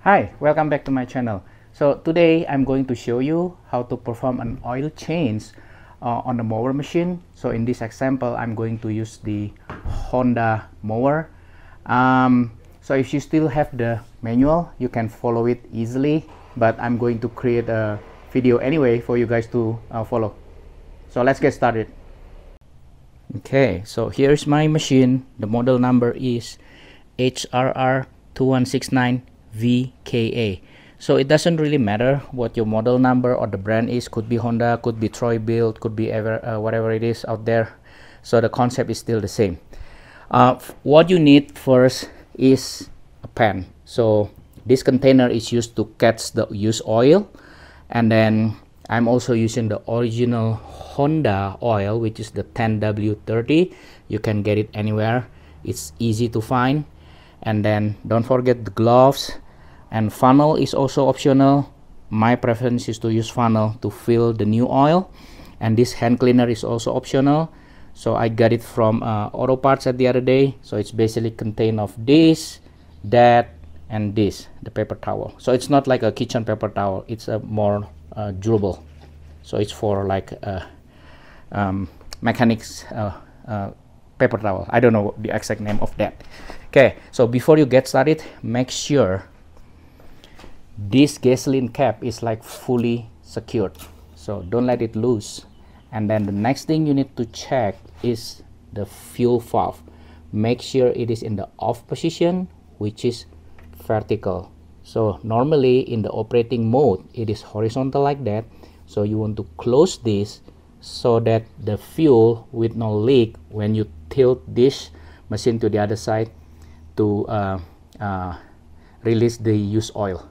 Hi, welcome back to my channel. So today I'm going to show you how to perform an oil change on the mower machine. So in this example I'm going to use the Honda mower. So if you still have the manual, you can follow it easily, but I'm going to create a video anyway for you guys to follow. So let's get started. Okay, so here's my machine. The model number is HRR2169 VKA. So it doesn't really matter what your model number or the brand is. Could be Honda, could be Troy build, could be whatever it is out there. So the concept is still the same. What you need first is a pan. So this container is used to catch the used oil, and then I'm also using the original Honda oil, which is the 10W30. You can get it anywhere. It's easy to find. And then don't forget the gloves, and funnel is also optional. My preference is to use funnel to fill the new oil, and this hand cleaner is also optional. So I got it from auto parts at the other day. So it's basically contain of this, that, and this, the paper towel. So it's not like a kitchen paper towel, it's a more durable. So it's for like mechanics paper towel. I don't know the exact name of that. Okay, so before you get started, make sure this gasoline cap is like fully secured, so don't let it loose. And then the next thing you need to check is the fuel valve. Make sure it is in the off position, which is vertical. So normally in the operating mode it is horizontal like that, so you want to close this so that the fuel will not leak when you tilt this machine to the other side to release the used oil.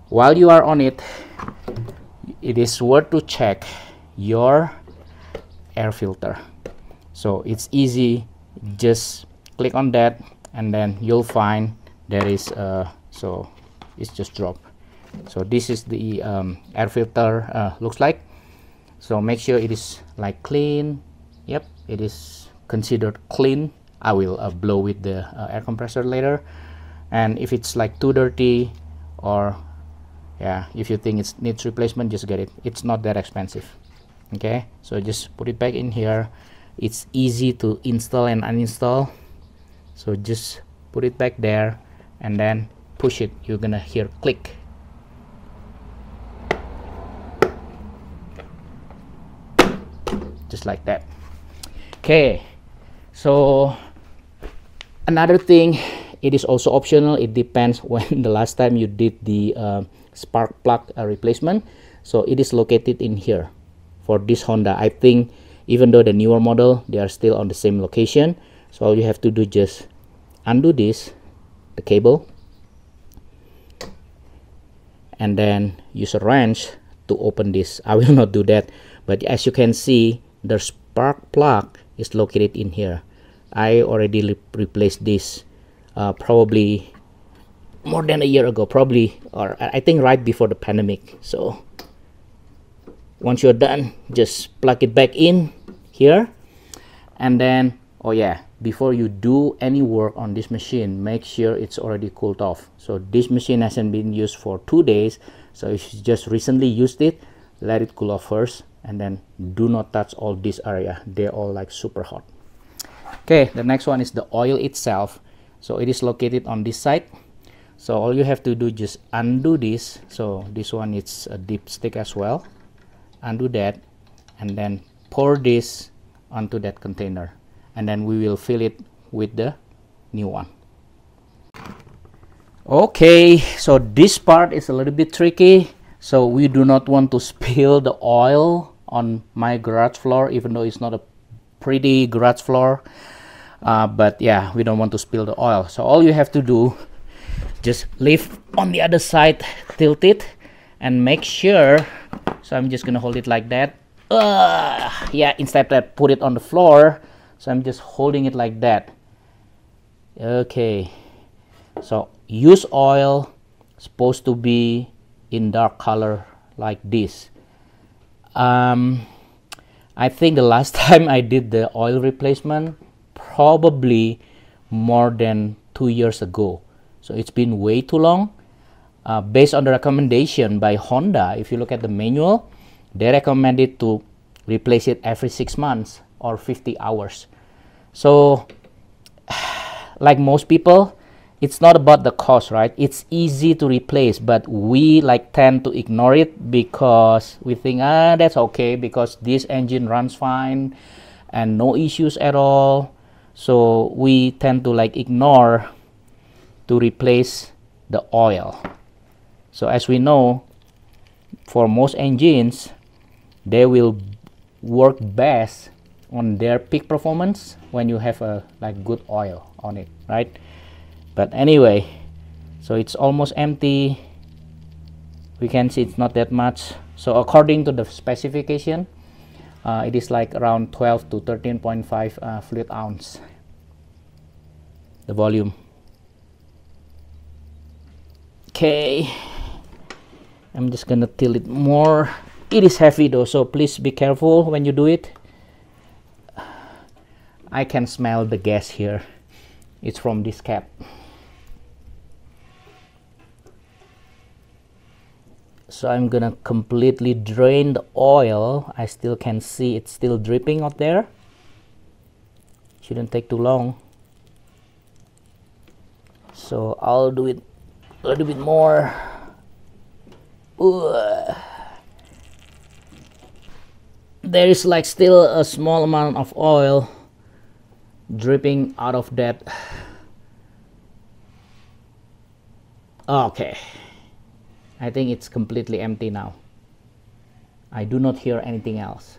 While you are on it, it is worth to check your air filter. So it's easy, just click on that and then you'll find there is so it's just drop. So this is the air filter looks like. So make sure it is like clean. Yep, it is considered clean. I will blow with the air compressor later. And if it's like too dirty, or yeah, if you think it needs replacement, just get it. It's not that expensive. Okay, so just put it back in here. It's easy to install and uninstall, so just put it back there and then push it. You're gonna hear click. Just like that. Okay, so another thing, it is also optional. It depends when the last time you did the spark plug replacement. So it is located in here for this Honda. I think even though the newer model, they are still on the same location. So all you have to do, just undo this, the cable, and then use a wrench to open this. I will not do that, but as you can see, the spark plug is located in here. I already replaced this probably more than a year ago, probably, or I think right before the pandemic. So once you're done, just plug it back in here. And then, oh yeah, before you do any work on this machine, make sure it's already cooled off. So this machine hasn't been used for 2 days, so if you just recently used it, let it cool off first, and then do not touch all this area. They're all like super hot. Okay, the next one is the oil itself. So it is located on this side. So all you have to do, just undo this. So this one, it's a dipstick as well. Undo that and then pour this onto that container, and then we will fill it with the new one. Okay, so this part is a little bit tricky. So we do not want to spill the oil on my garage floor, even though it's not a pretty garage floor. But yeah, we don't want to spill the oil. So all you have to do, just lift on the other side, tilt it, and make sure. So I'm just gonna hold it like that. Yeah, instead that, put it on the floor. So I'm just holding it like that. Okay, so use oil supposed to be in dark color like this. I think the last time I did the oil replacement, probably more than 2 years ago. So it's been way too long. based on the recommendation by Honda. If you look at the manual, they recommended to replace it every 6 months or 50 hours. So like most people, it's not about the cost, right? It's easy to replace, but we like tend to ignore it because we think, that's okay because this engine runs fine and no issues at all. So we tend to like ignore to replace the oil. So as we know, for most engines, they will work best on their peak performance when you have a like good oil on it, right? But anyway, so it's almost empty. We can see it's not that much. So according to the specification, it is like around 12 to 13.5 fluid ounce, the volume. Okay, I'm just gonna tilt it more. It is heavy though, so please be careful when you do it. I can smell the gas here. It's from this cap. So I'm gonna completely drain the oil. I still can see it's still dripping out there. Shouldn't take too long. So I'll do it a little bit more. There is like still a small amount of oil dripping out of that. Okay, I think it's completely empty now. I do not hear anything else.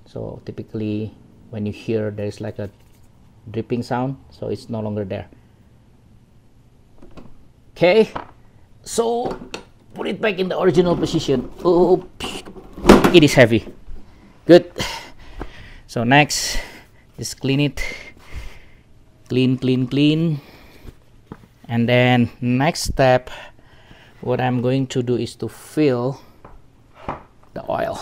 So typically when you hear there's like a dripping sound, so it's no longer there. Okay, so put it back in the original position. Oh, it is heavy. Good. So next, just clean it. Clean. And then next step, what I'm going to do is to fill the oil.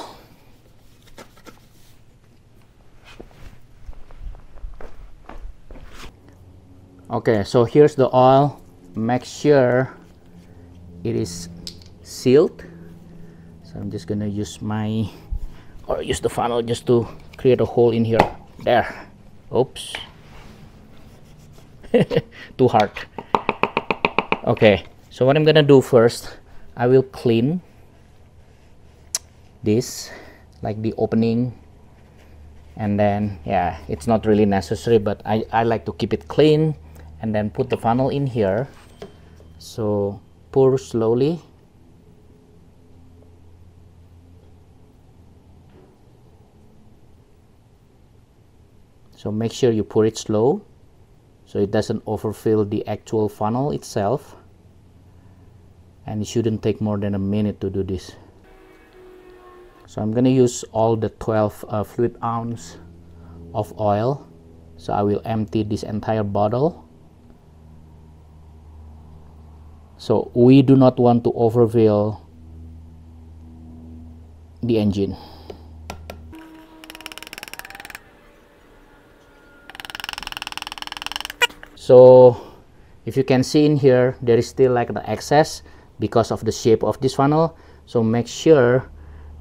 Okay, so here's the oil. Make sure it is sealed. So I'm just gonna use use the funnel just to create a hole in here. There. Oops. Too hard. Okay, so what I'm gonna do first, I will clean this, like the opening, and then yeah, it's not really necessary, but I like to keep it clean, and then put the funnel in here. So pour slowly. So make sure you pour it slow so it doesn't overfill the actual funnel itself, and it shouldn't take more than a minute to do this. So I'm gonna use all the 12 fluid ounce of oil. So I will empty this entire bottle. So we do not want to overfill the engine. So if you can see in here, there is still like the excess because of the shape of this funnel. So make sure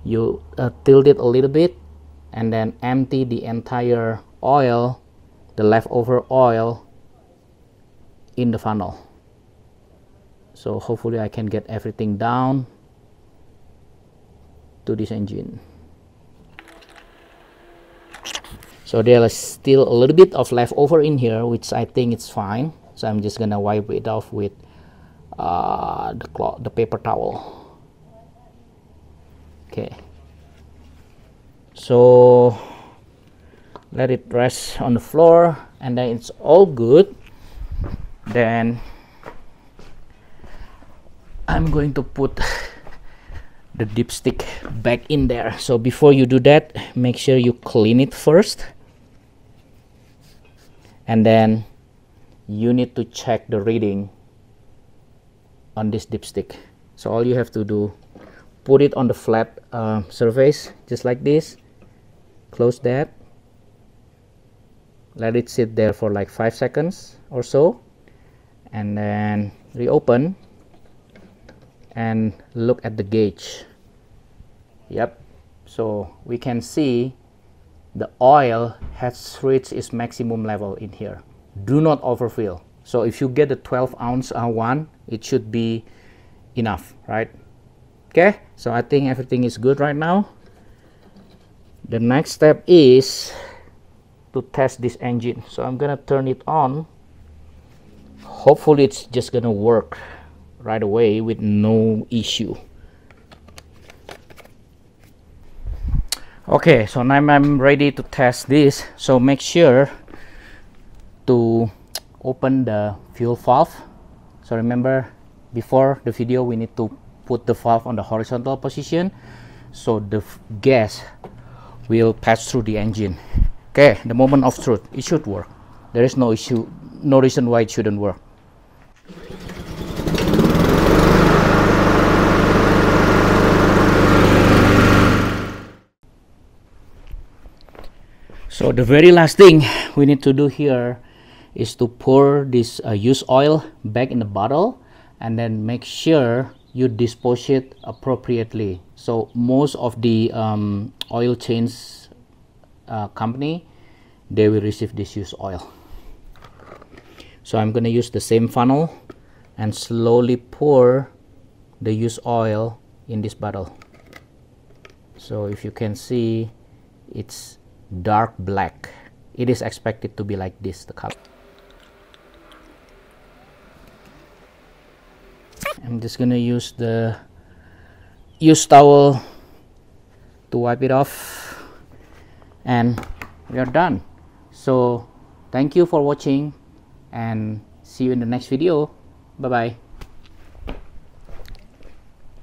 you tilt it a little bit and then empty the entire oil, the leftover oil, in the funnel. So hopefully I can get everything down to this engine. So there is still a little bit of leftover in here, which I think it's fine. So I'm just gonna wipe it off with the paper towel. Okay. So let it rest on the floor, and then it's all good. Then I'm going to put the dipstick back in there. So before you do that, make sure you clean it first, and then you need to check the reading on this dipstick. So all you have to do, put it on the flat surface just like this, close that, let it sit there for like 5 seconds or so, and then reopen, and look at the gauge. Yep, so we can see the oil has reached its maximum level in here. Do not overfill. So if you get the 12-ounce one, it should be enough, right? Okay, so I think everything is good right now. The next step is to test this engine. So I'm gonna turn it on. Hopefully it's just gonna work right away with no issue. Okay, so now I'm ready to test this. So make sure to open the fuel valve. So remember, before the video we need to put the valve on the horizontal position so the gas will pass through the engine. Okay, the moment of truth, it should work. There is no issue, no reason why it shouldn't work. So the very last thing we need to do here is to pour this used oil back in the bottle, and then make sure you dispose it appropriately. So most of the oil change company, they will receive this used oil. So I'm going to use the same funnel and slowly pour the used oil in this bottle. So if you can see, it's dark black. It is expected to be like this, the color. I'm just gonna use the used towel to wipe it off, and we are done. So thank you for watching, and see you in the next video. Bye bye.